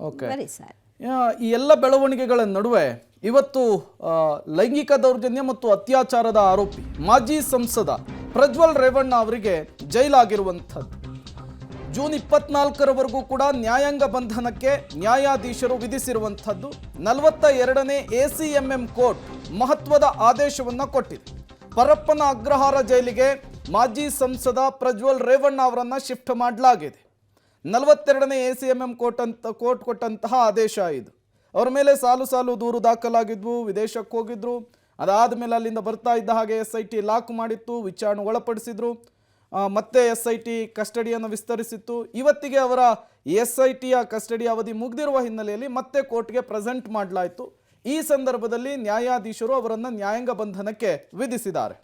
Okay, very sad. ಈ ಎಲ್ಲ ಬೆಳವಣಿಗೆಗಳ ನಡುವೆ ಇವತ್ತು ಲೈಂಗಿಕ ದೌರ್ಜನ್ಯ ಮತ್ತು ಅತ್ಯಾಚಾರದ ಆರೋಪಿ ಮಾಜಿ ಸಂಸದ ಪ್ರಜ್ವಲ್ ರೇವಣ್ಣ ಅವರಿಗೆ ಜೈಲಾಗಿರುವಂಥದ್ದು. ಜೂನ್ 24ರವರೆಗೂ ಕೂಡ ನ್ಯಾಯಾಂಗ ಬಂಧನಕ್ಕೆ ನ್ಯಾಯಾಧೀಶರು ವಿಧಿಸಿರುವಂಥದ್ದು. 42ನೇ ACMM ಕೋರ್ಟ್ ಮಹತ್ವದ ಆದೇಶವನ್ನು ಕೊಟ್ಟಿದೆ. ಪರಪ್ಪನ ಅಗ್ರಹಾರ ಜೈಲಿಗೆ ಮಾಜಿ ಸಂಸದ ಪ್ರಜ್ವಲ್ ರೇವಣ್ಣ ಅವರನ್ನು ಶಿಫ್ಟ್ ಮಾಡಲಾಗಿದೆ. 42ನೇ ACMM ಕೋರ್ಟ್ ಕೊಟ್ಟಂತಹ ಆದೇಶ ಇದು. ಅವರ ಮೇಲೆ ಸಾಲು ಸಾಲು ದೂರು ದಾಖಲಾಗಿದ್ವು, ವಿದೇಶಕ್ಕೆ ಹೋಗಿದ್ರು. ಅದಾದ ಮೇಲೆ ಅಲ್ಲಿಂದ ಬರ್ತಾ ಇದ್ದ ಹಾಗೆ SIT ಲಾಕ್ ಮಾಡಿತ್ತು, ವಿಚಾರಣೆ ಒಳಪಡಿಸಿದ್ರು. ಮತ್ತೆ SIT ಕಸ್ಟಡಿಯನ್ನು ವಿಸ್ತರಿಸಿತ್ತು. ಇವತ್ತಿಗೆ ಅವರ SITಯ ಕಸ್ಟಡಿ ಅವಧಿ ಮುಗಿದಿರುವ ಹಿನ್ನೆಲೆಯಲ್ಲಿ ಮತ್ತೆ ಕೋರ್ಟ್ಗೆ ಪ್ರೆಸೆಂಟ್ ಮಾಡಲಾಯಿತು. ಈ ಸಂದರ್ಭದಲ್ಲಿ ನ್ಯಾಯಾಧೀಶರು ಅವರನ್ನು ನ್ಯಾಯಾಂಗ ಬಂಧನಕ್ಕೆ ವಿಧಿಸಿದ್ದಾರೆ.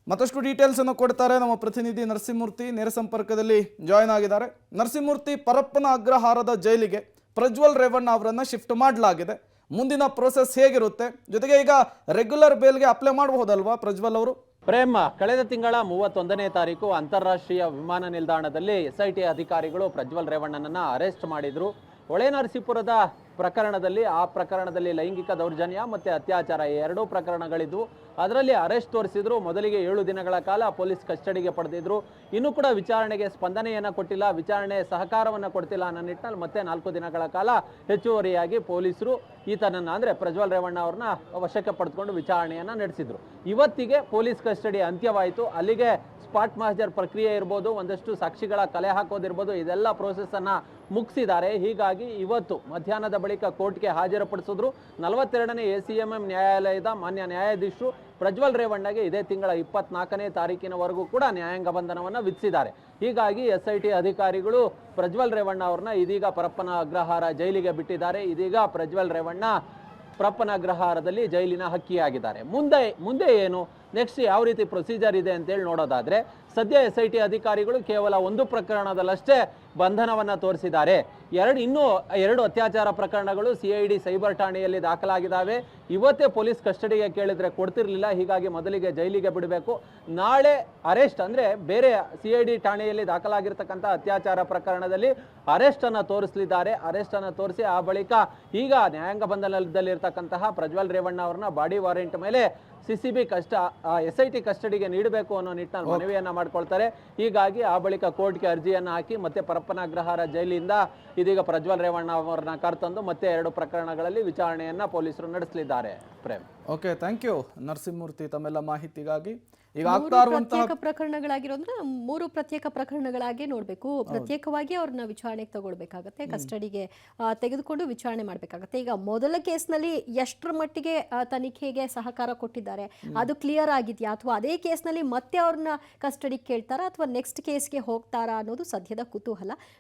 ಮತ್ತಷ್ಟು ಡೀಟೇಲ್ಸ್ ಅನ್ನು ಕೊಡ್ತಾರೆ ನಮ್ಮ ಪ್ರತಿನಿಧಿ ನರಸಿಂಹಮೂರ್ತಿ, ನೇರ ಸಂಪರ್ಕದಲ್ಲಿ ಜಾಯ್ನ್ ಆಗಿದ್ದಾರೆ. ನರಸಿಂಹಮೂರ್ತಿ, ಪರಪ್ಪನ ಅಗ್ರಹಾರದ ಜೈಲಿಗೆ ಪ್ರಜ್ವಲ್ ರೇವಣ್ಣ ಅವರನ್ನ ಶಿಫ್ಟ್ ಮಾಡಲಾಗಿದೆ. ಮುಂದಿನ ಪ್ರೋಸೆಸ್ ಹೇಗಿರುತ್ತೆ? ಜೊತೆಗೆ ಈಗ ರೆಗ್ಯುಲರ್ ಬೇಲ್ಗೆ ಅಪ್ಲೈ ಮಾಡಬಹುದಲ್ವಾ ಪ್ರಜ್ವಲ್ ಅವರು? ಪ್ರೇಮ್, ಕಳೆದ ತಿಂಗಳ 31ನೇ ತಾರೀಕು ಅಂತಾರಾಷ್ಟ್ರೀಯ ವಿಮಾನ ನಿಲ್ದಾಣದಲ್ಲಿ SIT ಅಧಿಕಾರಿಗಳು ಪ್ರಜ್ವಲ್ ರೇವಣ್ಣನನ್ನ ಅರೆಸ್ಟ್ ಮಾಡಿದ್ರು. ಹೊಳೆನರಸೀಪುರದ ಪ್ರಕರಣದಲ್ಲಿ, ಆ ಪ್ರಕರಣದಲ್ಲಿ ಲೈಂಗಿಕ ದೌರ್ಜನ್ಯ ಮತ್ತು ಅತ್ಯಾಚಾರ ಎರಡೂ ಪ್ರಕರಣಗಳಿದ್ವು. ಅದರಲ್ಲಿ ಅರೆಸ್ಟ್ ತೋರಿಸಿದ್ರು. ಮೊದಲಿಗೆ 7 ದಿನಗಳ ಕಾಲ ಪೊಲೀಸ್ ಕಸ್ಟಡಿಗೆ ಪಡೆದಿದ್ರು. ಇನ್ನೂ ಕೂಡ ವಿಚಾರಣೆಗೆ ಸ್ಪಂದನೆಯನ್ನು ಕೊಟ್ಟಿಲ್ಲ, ವಿಚಾರಣೆ ಸಹಕಾರವನ್ನು ಕೊಡ್ತಿಲ್ಲ ಅನ್ನೋ ನಿಟ್ಟಿನಲ್ಲಿ ಮತ್ತೆ 4 ದಿನಗಳ ಕಾಲ ಹೆಚ್ಚುವರಿಯಾಗಿ ಪೊಲೀಸರು ಈತನನ್ನು ಅಂದರೆ ಪ್ರಜ್ವಲ್ ರೇವಣ್ಣ ಅವ್ರನ್ನ ವಶಕ್ಕೆ ಪಡೆದುಕೊಂಡು ವಿಚಾರಣೆಯನ್ನು ನಡೆಸಿದ್ರು. ಇವತ್ತಿಗೆ ಪೊಲೀಸ್ ಕಸ್ಟಡಿ ಅಂತ್ಯವಾಯಿತು. ಅಲ್ಲಿಗೆ ಸ್ಪಾಟ್ ಮಹಜರ್ ಪ್ರಕ್ರಿಯೆ ಇರ್ಬೋದು, ಒಂದಷ್ಟು ಸಾಕ್ಷಿಗಳ ಕಲೆ ಹಾಕೋದಿರ್ಬೋದು, ಇದೆಲ್ಲ ಪ್ರೋಸೆಸ್ಸನ್ನು ಮುಗಿಸಿದ್ದಾರೆ. ಹೀಗಾಗಿ ಇವತ್ತು ಮಧ್ಯಾಹ್ನದ ಬಳಿಕ ಕೋರ್ಟ್ಗೆ ಹಾಜರುಪಡಿಸಿದ್ರು. 42ನೇ ACMM ನ್ಯಾಯಾಲಯದ ಮಾನ್ಯ ನ್ಯಾಯಾಧೀಶರು ಪ್ರಜ್ವಲ್ ರೇವಣ್ಣಗೆ ಇದೇ ತಿಂಗಳ 24ನೇ ತಾರೀಕಿನವರೆಗೂ ಕೂಡ ನ್ಯಾಯಾಂಗ ಬಂಧನವನ್ನು ವಿಧಿಸಿದ್ದಾರೆ. ಹೀಗಾಗಿ SIT ಅಧಿಕಾರಿಗಳು ಪ್ರಜ್ವಲ್ ರೇವಣ್ಣ ಅವ್ರನ್ನ ಇದೀಗ ಪರಪ್ಪನ ಅಗ್ರಹಾರ ಜೈಲಿಗೆ ಬಿಟ್ಟಿದ್ದಾರೆ. ಇದೀಗ ಪ್ರಜ್ವಲ್ ರೇವಣ್ಣ ಪರಪ್ಪನ ಅಗ್ರಹಾರದಲ್ಲಿ ಜೈಲಿನ ಹಕ್ಕಿಯಾಗಿದ್ದಾರೆ. ಮುಂದೆ ಏನು ನೆಕ್ಸ್ಟ್ ಯಾವ ರೀತಿ ಪ್ರೊಸೀಜರ್ ಇದೆ ಅಂತೇಳಿ ನೋಡೋದಾದ್ರೆ, ಸದ್ಯ SIT ಅಧಿಕಾರಿಗಳು ಕೇವಲ ಒಂದು ಪ್ರಕರಣದಲ್ಲಷ್ಟೇ ಬಂಧನವನ್ನು ತೋರಿಸಿದ್ದಾರೆ. ಇನ್ನೂ ಎರಡು ಅತ್ಯಾಚಾರ ಪ್ರಕರಣಗಳು CID ಸೈಬರ್ ಠಾಣೆಯಲ್ಲಿ ದಾಖಲಾಗಿದ್ದಾವೆ. ಇವತ್ತೇ ಪೊಲೀಸ್ ಕಸ್ಟಡಿಗೆ ಕೇಳಿದ್ರೆ ಕೊಡ್ತಿರ್ಲಿಲ್ಲ. ಹೀಗಾಗಿ ಮೊದಲಿಗೆ ಜೈಲಿಗೆ ಬಿಡಬೇಕು. ನಾಳೆ ಅರೆಸ್ಟ್ ಅಂದರೆ ಬೇರೆ CID ಠಾಣೆಯಲ್ಲಿ ದಾಖಲಾಗಿರ್ತಕ್ಕಂಥ ಅತ್ಯಾಚಾರ ಪ್ರಕರಣದಲ್ಲಿ ಅರೆಸ್ಟನ್ನು ತೋರಿಸಲಿದ್ದಾರೆ. ಅರೆಸ್ಟನ್ನು ತೋರಿಸಿ ಆ ಬಳಿಕ ಈಗ ನ್ಯಾಯಾಂಗ ಬಂಧನದಲ್ಲಿರ್ತಕ್ಕಂತಹ ಪ್ರಜ್ವಲ್ ರೇವಣ್ಣ ಅವರನ್ನ ಬಾಡಿ ವಾರೆಂಟ್ ಮೇಲೆ CCB SIT ಕಸ್ಟಡಿಗೆ ನೀಡಬೇಕು ಅನ್ನೋ ನಿಟ್ಟಿನಲ್ಲಿ ಮನವಿಯನ್ನ ಮಾಡ್ಕೊಳ್ತಾರೆ. ಹೀಗಾಗಿ ಆ ಬಳಿಕ ಕೋರ್ಟ್ಗೆ ಅರ್ಜಿಯನ್ನು ಹಾಕಿ ಮತ್ತೆ ಪರಪ್ಪನ ಅಗ್ರಹಾರ ಜೈಲಿಂದ ಇದೀಗ ಪ್ರಜ್ವಲ್ ರೇವಣ್ಣ ಅವರನ್ನ ಕರೆತಂದು ಮತ್ತೆ 2 ಪ್ರಕರಣಗಳಲ್ಲಿ ವಿಚಾರಣೆಯನ್ನ ಪೊಲೀಸರು ನಡೆಸಲಿದ್ದಾರೆ. Prem, okay, thank you Narasimhamurthy ತಮ್ಮೆಲ್ಲ ಮಾಹಿತಿಗಾಗಿ. ಈಗ ಪ್ರತ್ಯೇಕ ಪ್ರಕರಣಗಳಾಗಿರೋದ್ರೆ 3 ಪ್ರತ್ಯೇಕ ಪ್ರಕರಣಗಳಾಗಿ ನೋಡಬೇಕು. ಪ್ರತ್ಯೇಕವಾಗಿ ಅವ್ರನ್ನ ವಿಚಾರಣೆಗೆ ತಗೊಳ್ಬೇಕಾಗತ್ತೆ, ಕಸ್ಟಡಿಗೆ ತೆಗೆದುಕೊಂಡು ವಿಚಾರಣೆ ಮಾಡಬೇಕಾಗತ್ತೆ. ಈಗ ಮೊದಲ ಕೇಸ್ನಲ್ಲಿ ಎಷ್ಟರ ಮಟ್ಟಿಗೆ ತನಿಖೆಗೆ ಸಹಕಾರ ಕೊಟ್ಟಿದ್ದಾರೆ ಅದು ಕ್ಲಿಯರ್ ಆಗಿದೆಯಾ, ಅಥವಾ ಅದೇ ಕೇಸ್ನಲ್ಲಿ ಮತ್ತೆ ಅವ್ರನ್ನ ಕಸ್ಟಡಿಗೆ ಕೇಳ್ತಾರಾ ಅಥವಾ ನೆಕ್ಸ್ಟ್ ಕೇಸ್ಗೆ ಹೋಗ್ತಾರಾ ಅನ್ನೋದು ಸದ್ಯದ ಕುತೂಹಲ.